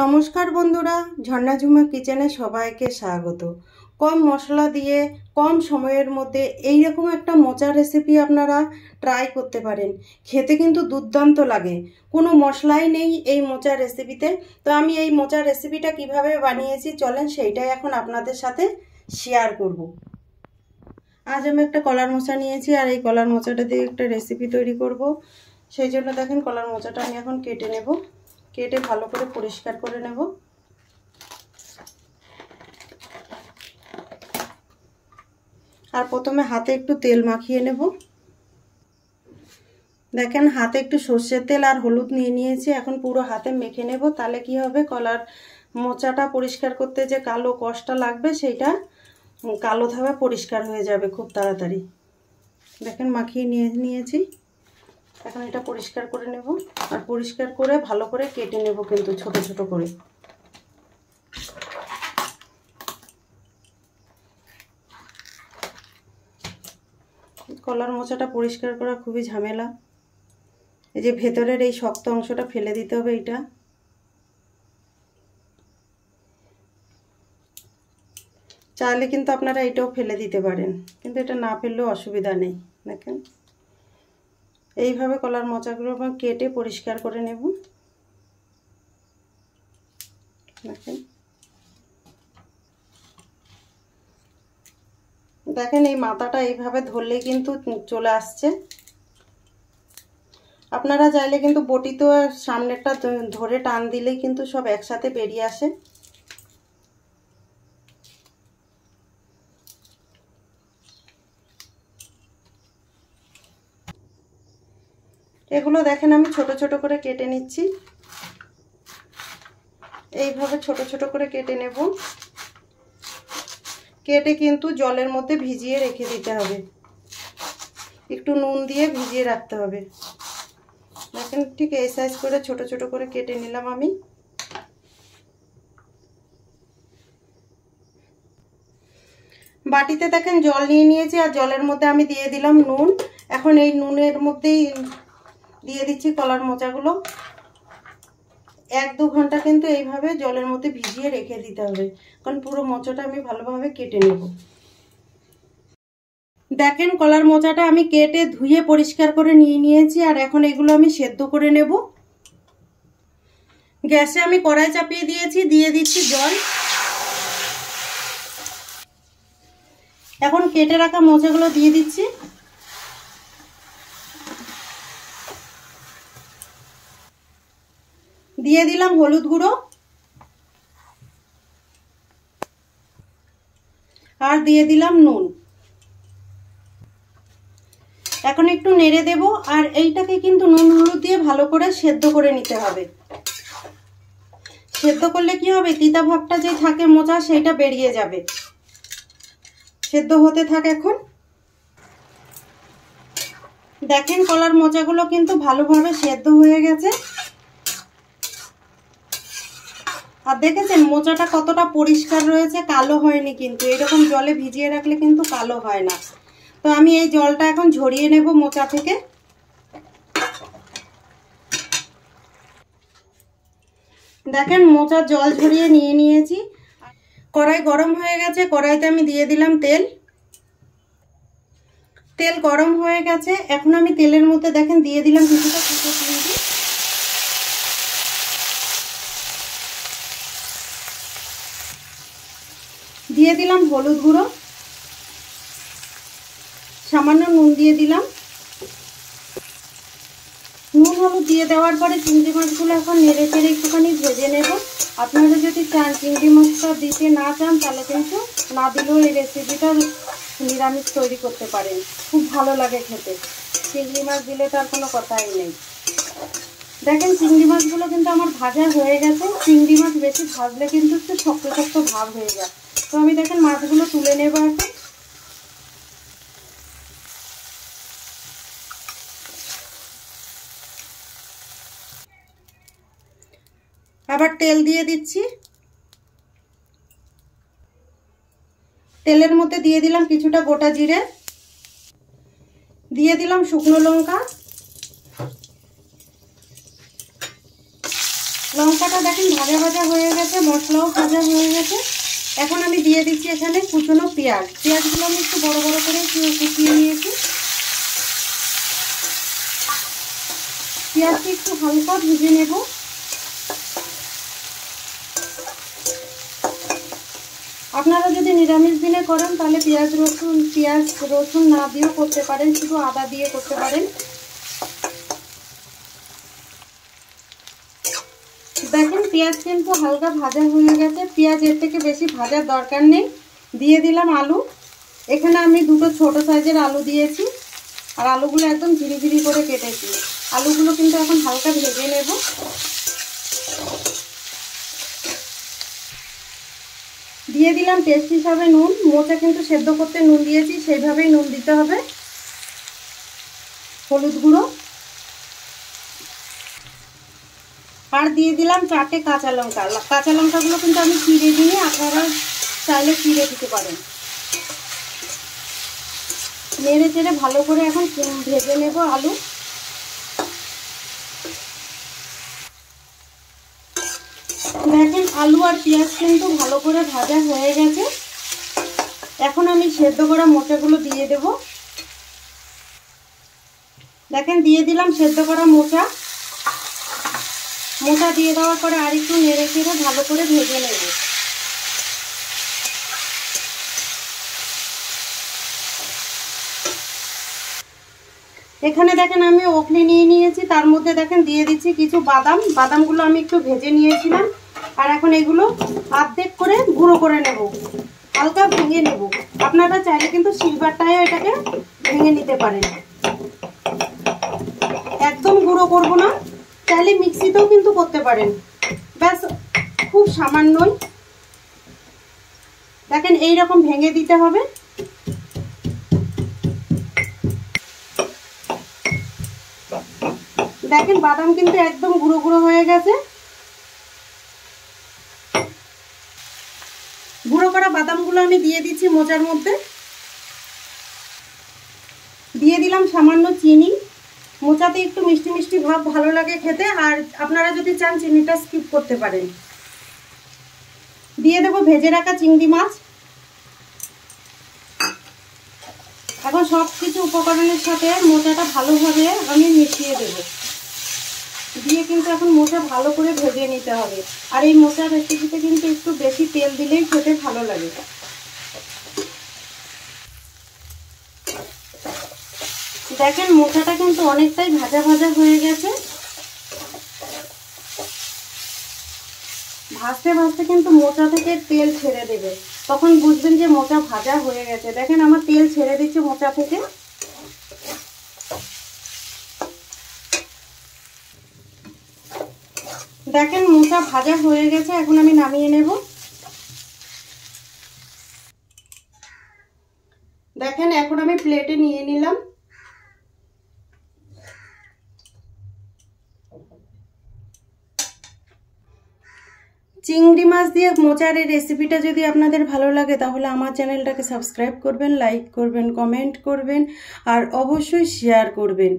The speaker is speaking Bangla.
নমস্কার বন্ধুরা, ঝর্ণা ঝুমা কিচেনে সবাইকে স্বাগত। কম মশলা দিয়ে কম সময়ের মধ্যে এই রকম একটা মোচার রেসিপি আপনারা ট্রাই করতে পারেন। খেতে কিন্তু দুর্দান্ত লাগে, কোনো মশলাই নেই এই মোচার রেসিপিতে। তো আমি এই মোচার রেসিপিটা কিভাবে বানিয়েছি চলেন সেইটাই এখন আপনাদের সাথে শেয়ার করব। আজ আমি একটা কলার মোচা নিয়েছি আর এই কলার মোচাটা দিয়ে একটা রেসিপি তৈরি করব। সেই জন্য দেখেন কলার মোচাটা আমি এখন কেটে নেব। কেটে ভালো করে পরিষ্কার করে নেব। আর প্রথমে হাতে একটু তেল মাখিয়ে নেব। দেখেন হাতে একটু সর্ষের তেল আর হলুদ নিয়ে নিয়েছি, এখন পুরো হাতে মেখে নেব। তাহলে কি হবে, কলার মোচাটা পরিষ্কার করতে যে কালো কষটা লাগবে সেইটা কালো ধাবে পরিষ্কার হয়ে যাবে খুব তাড়াতাড়ি। দেখেন মাখিয়ে নিয়েছি, এখন এটা পরিষ্কার করে নেব। আর পরিষ্কার করে ভালো করে কেটে নেব, কিন্তু ছোট ছোট করে। কলার মোচাটা পরিষ্কার করা খুবই ঝামেলা। এই যে ভেতরের এই শক্ত অংশটা ফেলে দিতে হবে। এটা চাইলে কিন্তু আপনারা এটাও ফেলে দিতে পারেন, কিন্তু এটা না ফেললেও অসুবিধা নেই। দেখেন এইভাবে কলার মোচাগুলো কেটে পরিষ্কার করে নেব। দেখেন দেখেন এই মাথাটা এইভাবে ধরলেই কিন্তু চলে আসছে। আপনারা চাইলে কিন্তু বটিতে সামনেরটা ধরে টান দিলেই কিন্তু সব একসাথে বেরিয়ে আসে। এগুলো দেখেন আমি ছোট ছোট করে কেটে নিচ্ছি। এইভাবে ছোট ছোট করে কেটে নেব। কেটে কিন্তু জলের মধ্যে ভিজিয়ে রেখে দিতে হবে, একটু নুন দিয়ে ভিজিয়ে রাখতে হবে। দেখেন ঠিক এই সাইজ করে ছোট ছোট করে কেটে নিলাম আমি। বাটিতে দেখেন জল নিয়ে নিয়েছি আর জলের মধ্যে আমি দিয়ে দিলাম নুন। এখন এই নুনের মধ্যেই দিয়ে দিচ্ছি কলার মোচাগুলো। 1-2 ঘন্টা কিন্তু এইভাবে জলের মধ্যে ভিজিয়ে রেখে দিতে হবে, কারণ পুরো মোচাটা আমি ভালোভাবে কেটে নেব। দেখেন কলার মোচাটা আমি কেটে ধুয়ে পরিষ্কার করে নিয়ে নিয়েছি, আর এখন এগুলো আমি সেদ্ধ করে নেব। গ্যাসে আমি কড়াই চাপিয়ে দিয়েছি, দিয়ে দিচ্ছি জল। এখন কেটে রাখা মোচাগুলো দিয়ে দিচ্ছি। দিয়ে দিলাম হলুদ গুঁড়ো আর দিয়ে দিলাম নুন। এখন একটু নেড়ে দেব, আর এইটাকে কিন্তু নুন হলুদ দিয়ে ভালো করে সেদ্ধ করে নিতে হবে। সেদ্ধ করলে কি হবে, তিতা ভাবটা যে থাকে মোচা সেইটা বেরিয়ে যাবে। সেদ্ধ হতে থাকে এখন। দেখেন কলার মোচাগুলো কিন্তু ভালোভাবে সেদ্ধ হয়ে গেছে। আর দেখেছেন মোচাটা কতটা পরিষ্কার রয়েছে, কালো হয়নি কিন্তু। এরকম জলে ভিজিয়ে রাখলে কিন্তু কালো হয় না। তো আমি এই জলটা এখন ঝরিয়ে নেব মোচা থেকে। দেখেন মোচার জল ঝরিয়ে নিয়ে নিয়েছি। কড়াই গরম হয়ে গেছে, কড়াইতে আমি দিয়ে দিলাম তেল। তেল গরম হয়ে গেছে, এখন আমি তেলের মধ্যে দেখেন দিয়ে দিলাম কিছুটা কুচো চিংড়ি। দিয়ে দিলাম হলুদ গুঁড়ো, সামান্য নুন দিয়ে দিলাম। নুন হলুদ দিয়ে দেওয়ার পরে চিংড়ি মাছগুলো এখন নেড়ে চেড়ে একটুখানি ভেজে নেব। আপনারা যদি চান চিংড়ি মাছটা দিতে না চান তাহলে কিন্তু না দিলেও এই রেসিপিটা নিরামিষ তৈরি করতে পারেন, খুব ভালো লাগে খেতে। চিংড়ি মাছ দিলে তার কোনো কথাই নেই। দেখেন চিংড়ি মাছগুলো কিন্তু আমার ভাজা হয়ে গেছে। চিংড়ি মাছ বেশি ভাজলে কিন্তু একটু শক্ত শক্ত ভাব হয়ে যায়। তো আমি দেখেন মাছগুলো তুলে নেব এখন। আবার তেল দিয়ে দিচ্ছি। তেলের মধ্যে দিয়ে দিলাম কিছুটা গোটা জিরে, দিয়ে দিলাম শুকনো লঙ্কা, লঙ্কাটা দেখেন ভাজা ভাজা হয়ে গেছে, মশলাও ভাজা হয়ে গেছে। এখন আমি দিয়ে দিচ্ছি এখানে কুচনো পেঁয়াজ। পেঁয়াজগুলো আমি একটু বড় বড় করে কুচিয়ে নিয়েছি। পেঁয়াজটা একটু হালকা ভেজে নেব। আপনারা যদি নিরামিষ দিনে করেন তাহলে পেঁয়াজ রসুন না দিয়েও করতে পারেন, শুধু আদা দিয়ে করতে পারেন। দেখেন পেঁয়াজ কিন্তু হালকা ভাজা হয়ে গেছে। পেঁয়াজ এর থেকে বেশি ভাজার দরকার নেই। দিয়ে দিলাম আলু। এখানে আমি দুটো ছোট সাইজের আলু দিয়েছি, আর আলুগুলো একদম ঝিরি ঝিরি করে কেটেছি। আলুগুলো কিন্তু এখন হালকা ভেজে নেব। দিয়ে দিলাম টেস্ট হিসাবে নুন। মোচা কিন্তু সেদ্ধ করতে নুন দিয়েছি, সেইভাবেই নুন দিতে হবে। হলুদ গুঁড়ো, আর দিয়ে দিলাম 4টে কাঁচা লঙ্কা। কাঁচা লঙ্কাগুলো কিন্তু আমি চিড়ে দিই, আপনারা চাইলে চিড়ে দিতে পারেন। নেড়ে চেড়ে ভালো করে এখন ভেজে নেব আলু। দেখেন আলু আর পেঁয়াজ কিন্তু ভালো করে ভাজা হয়ে গেছে। এখন আমি সেদ্ধ করা মোচাগুলো দিয়ে দেব। দেখেন দিয়ে দিলাম সেদ্ধ করা মোচা। মোচা দিয়ে দেওয়ার পরে আর একটু নেড়ে চেড়ে ভালো করে ভেজে নেব। এখানে দেখেন আমি ওখলি নিয়ে নিয়েছি, তার মধ্যে দেখেন দিয়ে দিচ্ছি কিছু বাদাম। বাদামগুলো আমি একটু ভেজে নিয়েছিলাম, আর এখন এগুলো অর্ধেক করে গুঁড়ো করে নেব, হালকা ভেঙে নেব। আপনারা চাইলে কিন্তু শিলবাটায় এটাকে ভেঙে নিতে পারেন। একদম গুঁড়ো করব না, চাইলে মিক্সিতেও কিন্তু করতে পারেন, ব্যাস খুব সামান্যই। দেখেন এইরকম ভেঙে দিতে হবে। দেখেন বাদাম কিন্তু একদম গুঁড়ো গুঁড়ো হয়ে গেছে। গুঁড়ো করা বাদামগুলো আমি দিয়ে দিচ্ছি মোচার মধ্যে। দিয়ে দিলাম সামান্য চিনি। মোচাতে একটু মিষ্টি মিষ্টি ভাব ভালো লাগে খেতে, আর আপনারা যদি চান চিনিটা স্কিপ করতে পারেন। দিয়ে দেবো ভেজে রাখা চিংড়ি মাছ। এখন সব কিছু উপকরণের সাথে মোচাটা ভালোভাবে আমি মিশিয়ে দেব। দিয়ে কিন্তু এখন মোচা ভালো করে ভেজে নিতে হবে। আর এই মোচার রেসিপিতে কিন্তু একটু বেশি তেল দিলেই খেতে ভালো লাগে। দেখেন মোচাটা কিন্তু অনেকটাই ভাজা ভাজা হয়ে গেছে। ভাজতে ভাজতে কিন্তু মোচা থেকে তেল ছেড়ে দেবে, তখন বুঝবেন যে মোচা ভাজা হয়ে গেছে। দেখেন আমার তেল ছেড়ে দিচ্ছে মোচা থেকে। দেখেন মোচা ভাজা হয়ে গেছে, এখন আমি নামিয়ে নেব। দেখেন এখন আমি প্লেটে নিয়ে নিলাম। চিংড়ি মাছ দিয়ে মোচার এই রেসিপিটা যদি আপনাদের ভালো লাগে তাহলে আমার চ্যানেলটাকে সাবস্ক্রাইব করবেন, লাইক করবেন, কমেন্ট করবেন, আর অবশ্যই শেয়ার করবেন।